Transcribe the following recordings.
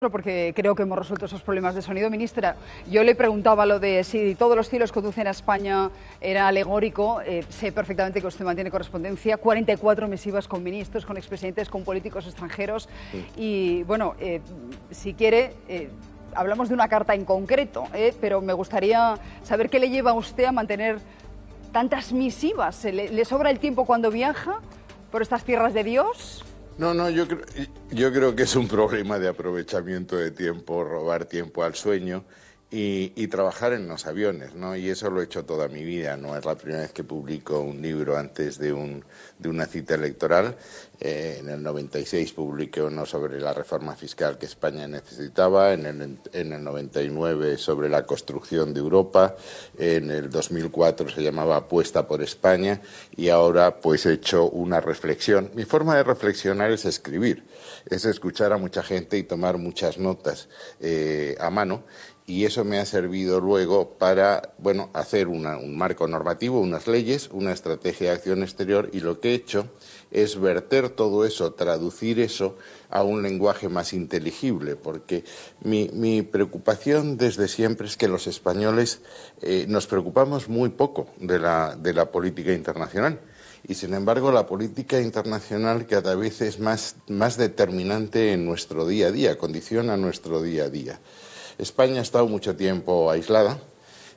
Porque creo que hemos resuelto esos problemas de sonido. Ministra, yo le preguntaba lo de si todos los cielos conducen a España era alegórico. Sé perfectamente que usted mantiene correspondencia, 44 misivas con ministros, con expresidentes, con políticos extranjeros. Sí. Y bueno, si quiere, hablamos de una carta en concreto, pero me gustaría saber qué le lleva a usted a mantener tantas misivas. ¿Le sobra el tiempo cuando viaja por estas tierras de Dios? No, yo creo que es un problema de aprovechamiento de tiempo, robar tiempo al sueño y trabajar en los aviones, ¿no? Y eso lo he hecho toda mi vida, no es la primera vez que publico un libro antes de una cita electoral. En el 96 publiqué uno sobre la reforma fiscal que España necesitaba, en el 99 sobre la construcción de Europa, en el 2004 se llamaba Apuesta por España y ahora pues he hecho una reflexión. Mi forma de reflexionar es escribir, es escuchar a mucha gente y tomar muchas notas a mano. Y eso me ha servido luego para, bueno, hacer un marco normativo, unas leyes, una estrategia de acción exterior, y lo que he hecho es verter todo eso, traducir eso a un lenguaje más inteligible, porque mi preocupación desde siempre es que los españoles nos preocupamos muy poco de la política internacional. Y, sin embargo, la política internacional cada vez es más determinante en nuestro día a día, condiciona nuestro día a día. España ha estado mucho tiempo aislada,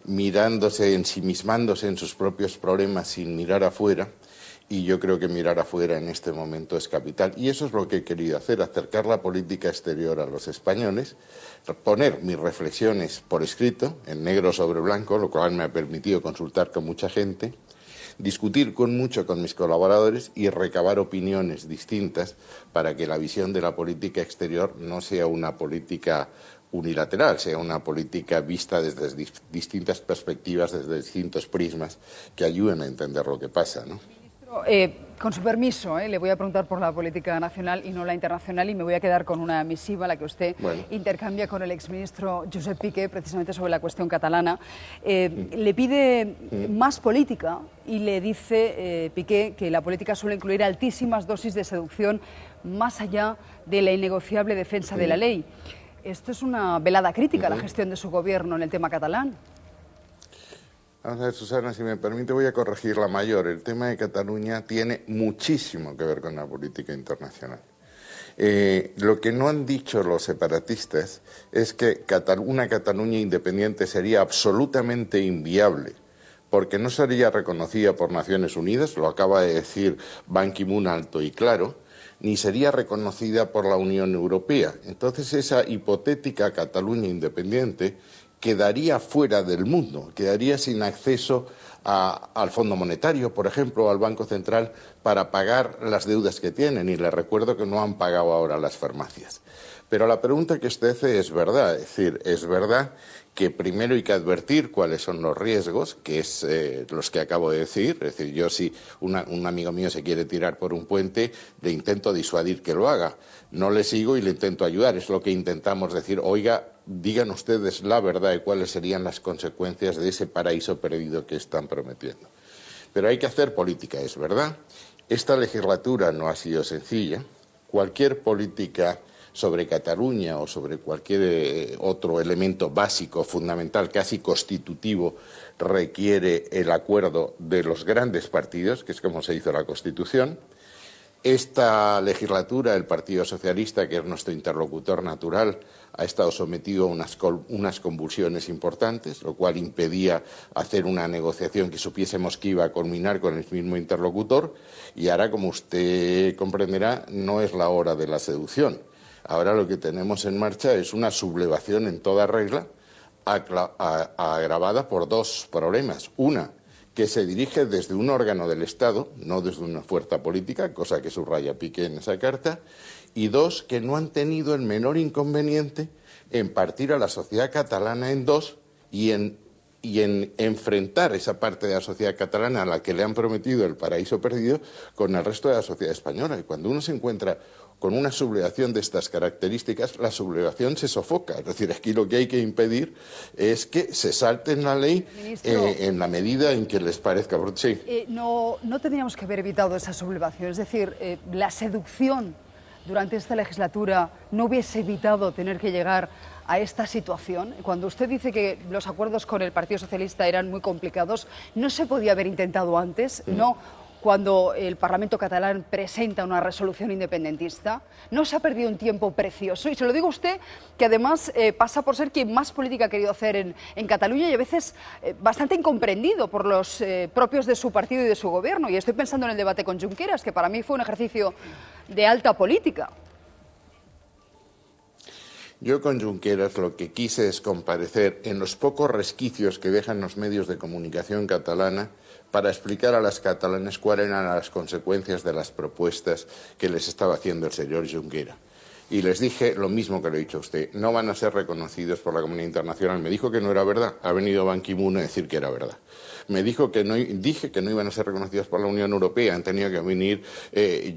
ensimismándose en sus propios problemas sin mirar afuera, y yo creo que mirar afuera en este momento es capital. Y eso es lo que he querido hacer, acercar la política exterior a los españoles, poner mis reflexiones por escrito, en negro sobre blanco, lo cual me ha permitido consultar con mucha gente, discutir mucho con mis colaboradores y recabar opiniones distintas para que la visión de la política exterior no sea una política unilateral, sea una política vista desde distintas perspectivas, desde distintos prismas, que ayuden a entender lo que pasa, ¿no? Ministro, con su permiso, le voy a preguntar por la política nacional y no la internacional, y me voy a quedar con una misiva, la que usted intercambia con el exministro Josep Piqué, precisamente sobre la cuestión catalana. Le pide más política y le dice Piqué que la política suele incluir altísimas dosis de seducción más allá de la innegociable defensa de la ley. Esto es una velada crítica a la gestión de su gobierno en el tema catalán. Vamos a ver, Susana, si me permite, voy a corregir la mayor. El tema de Cataluña tiene muchísimo que ver con la política internacional. Lo que no han dicho los separatistas es que una Cataluña independiente sería absolutamente inviable, porque no sería reconocida por Naciones Unidas, lo acaba de decir Ban Ki-moon alto y claro, ni sería reconocida por la Unión Europea. Entonces, esa hipotética Cataluña independiente quedaría fuera del mundo, quedaría sin acceso al Fondo Monetario, por ejemplo, al Banco Central, para pagar las deudas que tienen. Y les recuerdo que no han pagado ahora las farmacias. Pero la pregunta que usted hace es verdad, es decir, es verdad que primero hay que advertir cuáles son los riesgos, que es los que acabo de decir. Es decir, yo si un amigo mío se quiere tirar por un puente, le intento disuadir que lo haga. No le sigo y le intento ayudar. Es lo que intentamos decir, oiga, digan ustedes la verdad de cuáles serían las consecuencias de ese paraíso perdido que están prometiendo. Pero hay que hacer política, es verdad. Esta legislatura no ha sido sencilla. Cualquier política sobre Cataluña o sobre cualquier otro elemento básico, fundamental, casi constitutivo, requiere el acuerdo de los grandes partidos, que es como se hizo la Constitución. Esta legislatura, el Partido Socialista, que es nuestro interlocutor natural, ha estado sometido a unas convulsiones importantes, lo cual impedía hacer una negociación que supiésemos que iba a culminar con el mismo interlocutor, y ahora, como usted comprenderá, no es la hora de la seducción. Ahora lo que tenemos en marcha es una sublevación en toda regla, agravada por dos problemas. Una, que se dirige desde un órgano del Estado, no desde una fuerza política, cosa que subraya Piqué en esa carta, y dos, que no han tenido el menor inconveniente en partir a la sociedad catalana en dos y en enfrentar esa parte de la sociedad catalana a la que le han prometido el paraíso perdido con el resto de la sociedad española. Y cuando uno se encuentra con una sublevación de estas características, la sublevación se sofoca. Es decir, aquí lo que hay que impedir es que se salten la ley en la medida en que les parezca. Sí. No tendríamos que haber evitado esa sublevación, es decir, la seducción durante esta legislatura no hubiese evitado tener que llegar a esta situación? Cuando usted dice que los acuerdos con el Partido Socialista eran muy complicados, ¿no se podía haber intentado antes? ¿No cuando el Parlamento catalán presenta una resolución independentista? ¿No se ha perdido un tiempo precioso? Y se lo digo a usted, que además pasa por ser quien más política ha querido hacer en Cataluña y a veces bastante incomprendido por los propios de su partido y de su gobierno. Y estoy pensando en el debate con Junqueras, que para mí fue un ejercicio de alta política. Yo con Junqueras lo que quise es comparecer en los pocos resquicios que dejan los medios de comunicación catalana para explicar a los catalanes cuáles eran las consecuencias de las propuestas que les estaba haciendo el señor Junqueras. Y les dije lo mismo que le he dicho a usted, no van a ser reconocidos por la comunidad internacional. Me dijo que no era verdad, ha venido Ban Ki-moon a decir que era verdad. Me dijo que no, dije que no iban a ser reconocidos por la Unión Europea, han tenido que venir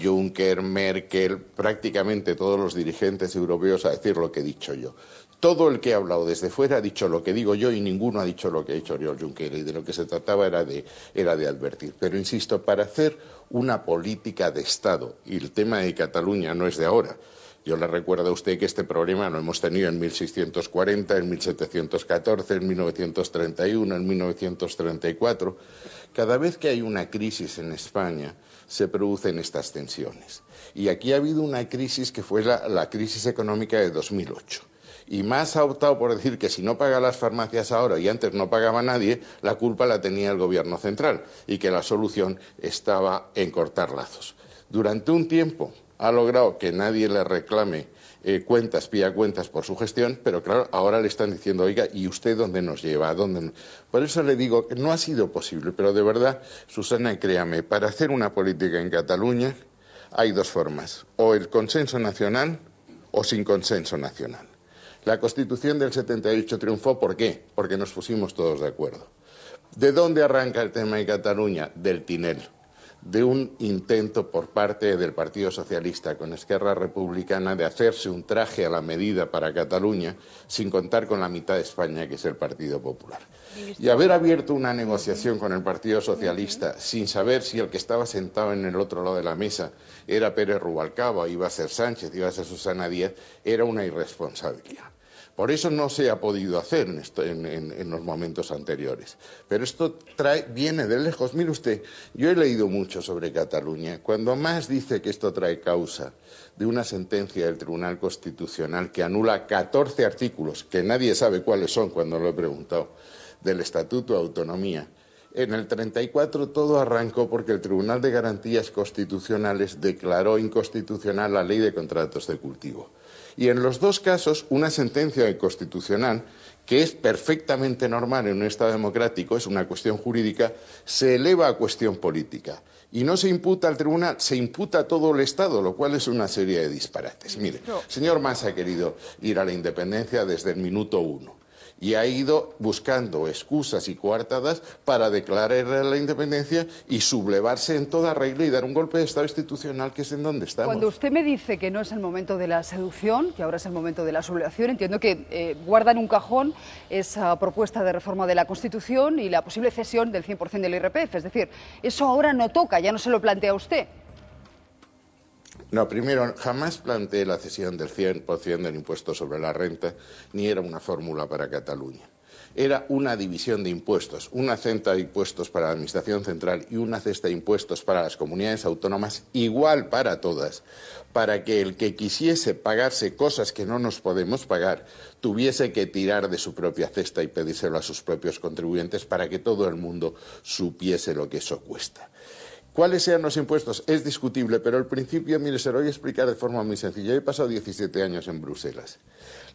Juncker, Merkel, prácticamente todos los dirigentes europeos a decir lo que he dicho yo. Todo el que ha hablado desde fuera ha dicho lo que digo yo y ninguno ha dicho lo que ha dicho Oriol Junqueras, y de lo que se trataba era de advertir. Pero insisto, para hacer una política de Estado, y el tema de Cataluña no es de ahora. Yo le recuerdo a usted que este problema lo hemos tenido en 1640, en 1714, en 1931, en 1934. Cada vez que hay una crisis en España se producen estas tensiones. Y aquí ha habido una crisis que fue la crisis económica de 2008. Y más ha optado por decir que si no paga las farmacias ahora y antes no pagaba nadie, la culpa la tenía el gobierno central y que la solución estaba en cortar lazos. Durante un tiempo ha logrado que nadie le reclame pida cuentas por su gestión, pero claro, ahora le están diciendo, oiga, ¿y usted dónde nos lleva? ¿Dónde? Por eso le digo que no ha sido posible, pero de verdad, Susana, créame, para hacer una política en Cataluña hay dos formas, o el consenso nacional o sin consenso nacional. La Constitución del 78 triunfó, ¿por qué? Porque nos pusimos todos de acuerdo. ¿De dónde arranca el tema de Cataluña? Del Tinel, de un intento por parte del Partido Socialista con Esquerra Republicana de hacerse un traje a la medida para Cataluña sin contar con la mitad de España, que es el Partido Popular. Y haber abierto una negociación con el Partido Socialista sin saber si el que estaba sentado en el otro lado de la mesa era Pérez Rubalcaba, iba a ser Sánchez, iba a ser Susana Díaz, era una irresponsabilidad. Por eso no se ha podido hacer en los momentos anteriores. Pero esto viene de lejos. Mire usted, yo he leído mucho sobre Cataluña. Cuando más dice que esto trae causa de una sentencia del Tribunal Constitucional que anula 14 artículos, que nadie sabe cuáles son cuando lo he preguntado, del Estatuto de Autonomía. En el 34 todo arrancó porque el Tribunal de Garantías Constitucionales declaró inconstitucional la Ley de Contratos de Cultivo. Y en los dos casos, una sentencia constitucional, que es perfectamente normal en un Estado democrático, es una cuestión jurídica, se eleva a cuestión política. Y no se imputa al tribunal, se imputa a todo el Estado, lo cual es una serie de disparates. Mire, el señor Mas ha querido ir a la independencia desde el minuto 1. Y ha ido buscando excusas y coartadas para declarar la independencia y sublevarse en toda regla y dar un golpe de Estado institucional, que es en donde estamos. Cuando usted me dice que no es el momento de la seducción, que ahora es el momento de la sublevación, entiendo que guarda en un cajón esa propuesta de reforma de la Constitución y la posible cesión del 100% del IRPF. Es decir, eso ahora no toca, ya no se lo plantea usted. No, primero, jamás planteé la cesión del 100% del impuesto sobre la renta, ni era una fórmula para Cataluña. Era una división de impuestos, una cesta de impuestos para la Administración Central y una cesta de impuestos para las comunidades autónomas, igual para todas, para que el que quisiese pagarse cosas que no nos podemos pagar tuviese que tirar de su propia cesta y pedírselo a sus propios contribuyentes para que todo el mundo supiese lo que eso cuesta. ¿Cuáles sean los impuestos? Es discutible, pero el principio, mire, se lo voy a explicar de forma muy sencilla. Yo he pasado 17 años en Bruselas.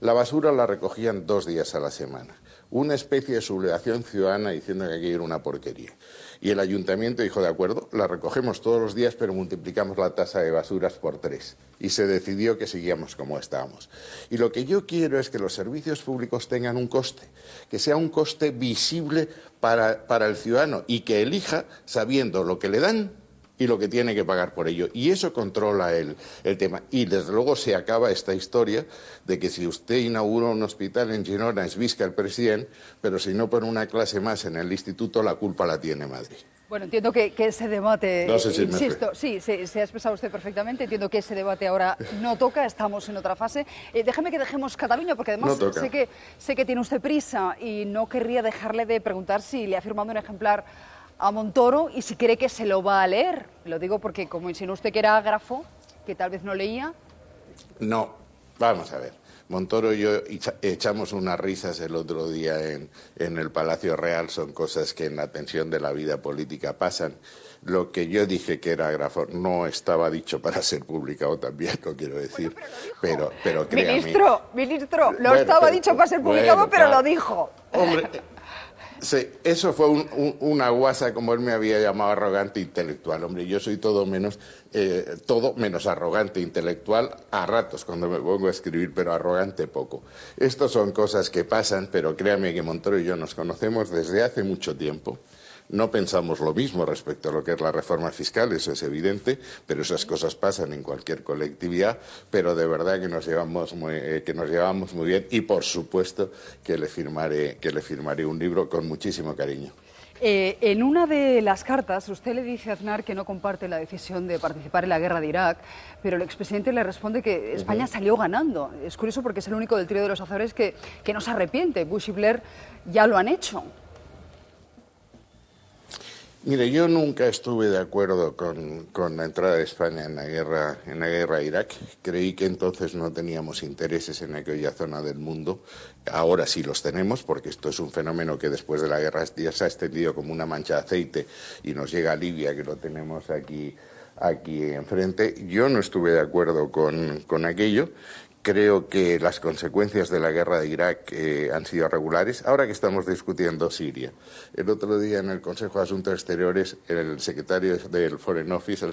La basura la recogían 2 días a la semana. Una especie de sublevación ciudadana diciendo que aquello era una porquería. Y el ayuntamiento dijo, de acuerdo, la recogemos todos los días, pero multiplicamos la tasa de basuras por 3. Y se decidió que seguíamos como estábamos. Y lo que yo quiero es que los servicios públicos tengan un coste, que sea un coste visible para el ciudadano y que elija sabiendo lo que le dan y lo que tiene que pagar por ello. Y eso controla el tema. Y desde luego se acaba esta historia de que si usted inaugura un hospital en Girona es visca el presidente, pero si no pone una clase más en el instituto, la culpa la tiene Madrid. Bueno, entiendo que ese debate, no sé si insisto, sí, se ha expresado usted perfectamente, entiendo que ese debate ahora no toca, estamos en otra fase. Déjeme que dejemos Cataluña, porque además no sé que tiene usted prisa y no querría dejarle de preguntar si le ha firmado un ejemplar a Montoro y si cree que se lo va a leer. Lo digo porque, como insinuó usted que era ágrafo, que tal vez no leía. No, vamos a ver. Montoro y yo echamos unas risas el otro día en el Palacio Real, son cosas que en la tensión de la vida política pasan. Lo que yo dije que era ágrafo no estaba dicho para ser publicado también, lo quiero decir, bueno, pero créame. Ministro, lo estaba dicho para ser publicado, pero lo dijo. Hombre, sí, eso fue una guasa, como él me había llamado, arrogante intelectual. Hombre, yo soy todo menos arrogante intelectual a ratos cuando me pongo a escribir, pero arrogante poco. Estas son cosas que pasan, pero créame que Montoro y yo nos conocemos desde hace mucho tiempo. No pensamos lo mismo respecto a lo que es la reforma fiscal, eso es evidente, pero esas cosas pasan en cualquier colectividad, pero de verdad que nos llevamos muy bien y por supuesto que le firmaré un libro con muchísimo cariño. En una de las cartas, usted le dice a Aznar que no comparte la decisión de participar en la guerra de Irak, pero el expresidente le responde que España salió ganando. Es curioso porque es el único del trío de los Azores que no se arrepiente. Bush y Blair ya lo han hecho. Mire, yo nunca estuve de acuerdo con la entrada de España en la guerra de Irak. Creí que entonces no teníamos intereses en aquella zona del mundo. Ahora sí los tenemos, porque esto es un fenómeno que después de la guerra ya se ha extendido como una mancha de aceite y nos llega a Libia, que lo tenemos aquí enfrente. Yo no estuve de acuerdo con aquello. Creo que las consecuencias de la guerra de Irak han sido regulares. Ahora que estamos discutiendo Siria, el otro día en el Consejo de Asuntos Exteriores, el secretario del Foreign Office,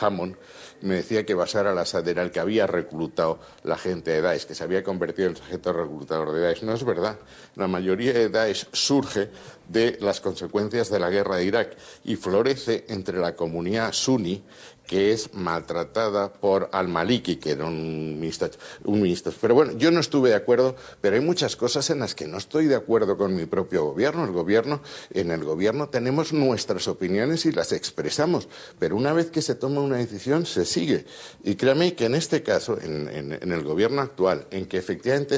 Hammond, me decía que Bashar al-Assad era el que había reclutado la gente de Daesh, que se había convertido en sujeto reclutador de Daesh. No es verdad. La mayoría de Daesh surge de las consecuencias de la guerra de Irak y florece entre la comunidad suní, que es maltratada por al-Maliki, que era un ministro. Pero bueno, yo no estuve de acuerdo, pero hay muchas cosas en las que no estoy de acuerdo con mi propio gobierno. En el gobierno tenemos nuestras opiniones y las expresamos, pero una vez que se toma una decisión, se sigue. Y créame que en este caso, en el gobierno actual, en que efectivamente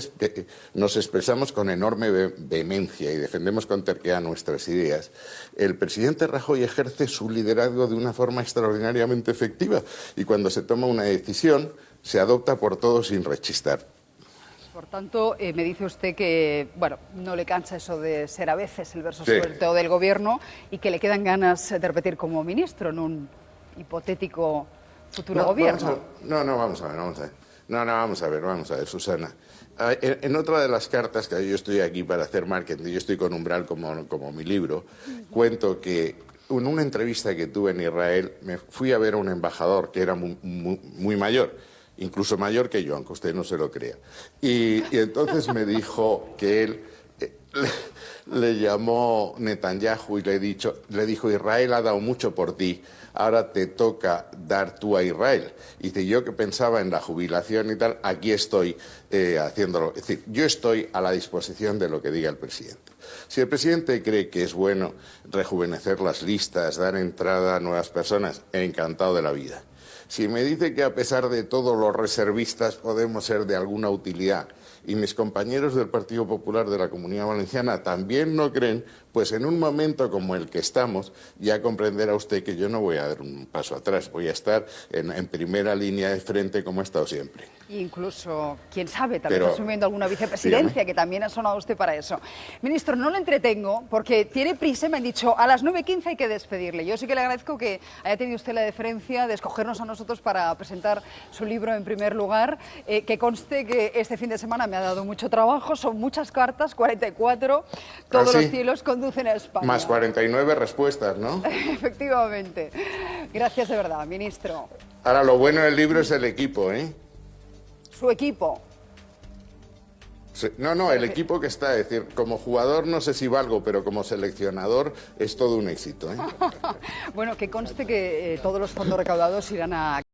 nos expresamos con enorme vehemencia y defendemos con terquedad nuestras ideas, el presidente Rajoy ejerce su liderazgo de una forma extraordinariamente efectiva y cuando se toma una decisión se adopta por todos sin rechistar. Por tanto, me dice usted que, bueno, no le cansa eso de ser a veces el verso sobre todo del gobierno y que le quedan ganas de repetir como ministro en un hipotético futuro gobierno. Vamos a ver, Susana. En otra de las cartas, que yo estoy aquí para hacer marketing, yo estoy con Umbral como mi libro, cuento que en una entrevista que tuve en Israel, me fui a ver a un embajador que era muy mayor, incluso mayor que yo, aunque usted no se lo crea. Y entonces me dijo que él le llamó Netanyahu y le dijo, Israel ha dado mucho por ti, ahora te toca dar tú a Israel. Y dice, yo que pensaba en la jubilación y tal, aquí estoy haciéndolo. Es decir, yo estoy a la disposición de lo que diga el presidente. Si el presidente cree que es bueno rejuvenecer las listas, dar entrada a nuevas personas, encantado de la vida. Si me dice que a pesar de todo los reservistas podemos ser de alguna utilidad y mis compañeros del Partido Popular de la Comunidad Valenciana también no creen, pues en un momento como el que estamos ya comprenderá usted que yo no voy a dar un paso atrás, voy a estar en primera línea de frente como he estado siempre. Incluso, quién sabe, tal vez asumiendo alguna vicepresidencia, dígame, que también ha sonado usted para eso. Ministro, no lo entretengo porque tiene prisa, me han dicho, a las 9:15 hay que despedirle. Yo sí que le agradezco que haya tenido usted la deferencia de escogernos a nosotros para presentar su libro en primer lugar. Que conste que este fin de semana me ha dado mucho trabajo, son muchas cartas, 44, todos los cielos conducen a España. Más 49 respuestas, ¿no? Efectivamente. Gracias de verdad, ministro. Ahora, lo bueno del libro es el equipo, ¿eh? Su equipo. Sí, no, el equipo que está, es decir, como jugador no sé si valgo, pero como seleccionador es todo un éxito, ¿eh? Bueno, que conste que todos los fondos recaudados irán a